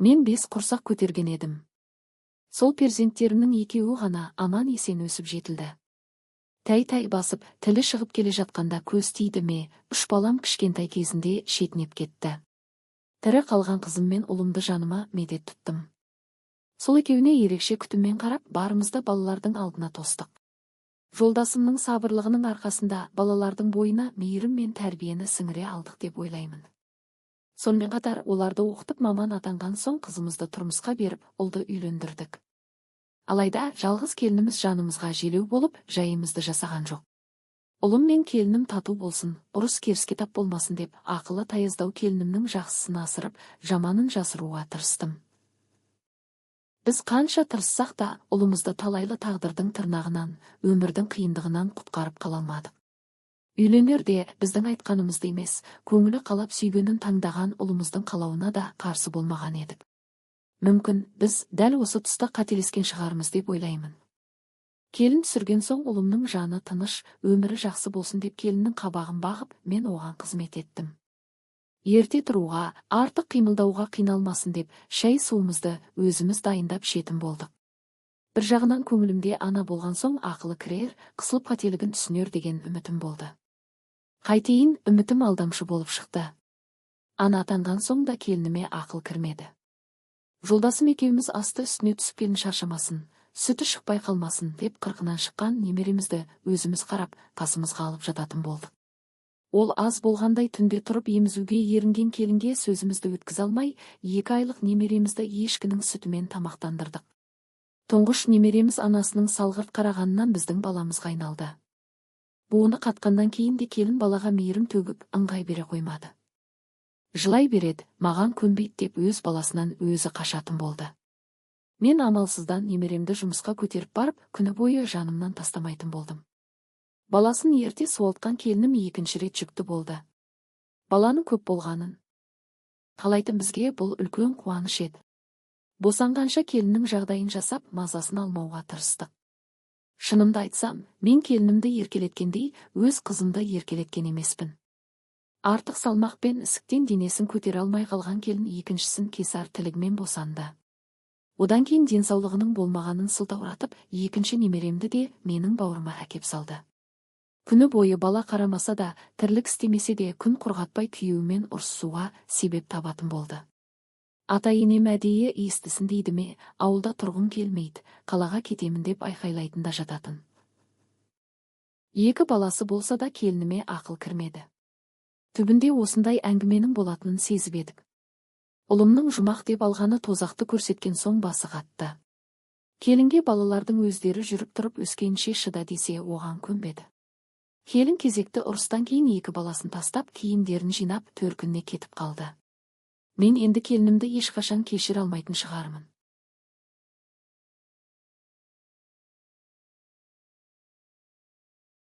Мен 5 құрсақ көтерген едім. Сол перзенттерімнің екеуі ғана аман есен өсіп жетілді. Тәй-тәй басып, тілі шығып келе жатқанда көз тиді ме, 3 балам кішкентай кезінде шетінеп кетті. Тірі қалған қызым мен ұлымды жаныма медет тұттым. Сол екеуіне ерекше күтіммен қарап, барымызды балалардың алдына тостық. Жолдасымның сабырлығының арқасында балалардың бойына мейірім мен тәрбиені сіңіре алдық деп ойлаймын. Сонымен қатар оларды оқытып маман атанған соң қызымызды тұрмысқа беріп, ұлды үйлендірдік. Алайда жалғыз келініміз жанымызға желеу болып, жайымызды жасаған жоқ. Ұлым мен келінім тату болсын, ұрыс керіске тап болмасын деп, ақылы таяздау келінімнің жақсысын асырып, жаманын жасыруға тырыстым. Біз қанша тырыссақ та, ұлымызды талайлы тағдырдың тырнағынан, өмірдің қиындығынан құтқарып қала алмадық. Үйленерде біздің айтқанымызды емес, көңілі қалап сүйгенін таңдаған ұлымыздың қалауына да қарсы болмаған едік. Мүмкін, біз дәл осы тұста қателескен шығармыз деп ойлаймын. Келін түсірген соң ұлымның жаны тыныш, өмірі жақсы болсын деп келіннің қабағын бағып, мен оған қызмет еттім. Ерте тұруға, артық қимылдауға қиналмасын деп, шай суымызды өзіміз дайындап ішетін болдық. Бір жағынан көңілімде ана болған соң ақылы кірер, қысылып қателігін түсінер деген үмітім болды. Қайтейін, үмітім алдамшы болып шықты. Ана атанған соң да келініме ақыл кірмеді. Жолдасым екеуміз асты үстіне түсіп келін шаршамасын, сүті шықпай қалмасын деп қырқынан шыққан немеремізді өзіміз қарап, қасымызға алып жататын болдық. Ол аз болғандай түнде тұрып емізуге ерінген келінге сөзімізді өткізе алмай, 2 айлық немеремізді ешкінің сүтімен тамақтандырдық. Тұңғыш немереміз анасының салғырт қарағанынан біздің баламызға айналды. Буыны қатқаннан кейін де келін балаға мейірім төгіп, ыңғай бере қоймады. Жылай береді, маған көнбейді деп өз баласынан өзі қашатын болды. Мен амалсыздан немеремді жұмысқа көтеріп барып, күні бойы жанымнан тастамайтын болдым. Баласын ерте суалтқан келінім 2-ші рет жүкті болды. Баланың көп болғанын қалайтын бізге бұл үлкен қуаныш еді. Босанғанша келіннің жағдайын жасап, мазасын алмауға тырыстық. Шынымды айтсам, мен келінімді еркелеткендей, өз қызымды еркелеткен емеспін. Артық салмақпен ісіктен денесін көтере алмай қалған келін 2-шісін кесар тілігімен босанды. Одан кейін денсаулығының болмағанын сылтауратып, 2-ші немеремді де менің бауырыма әкеп салды. Күні бойы бала қарамаса да, тірлік істемесе де күн құрғатпай күйеуімен ұрсысуға себеп табатын болды. Ата-енем әдейі естісін дейді ме, ауылда тұрғым келмейді, қалаға кетемін деп айқайлайтында жататын. 2 баласы болса да келініме ақыл кірмеді. Түбінде осындай әңгіменің болатынын сезіп едік. Ұлымның жұмақ деп алғаны тозақты көрсеткен соң басы қатты. Келінге балалардың өздері жүріп тұрып өскенше шыда десе оған көнбеді. Келін кезекті ұрыстан кейін 2 баласын тастап, киімдерін жинап, төркініне кетіп қалды. Мен енді келінімді ешқашан кешіре алмайтын шығармын.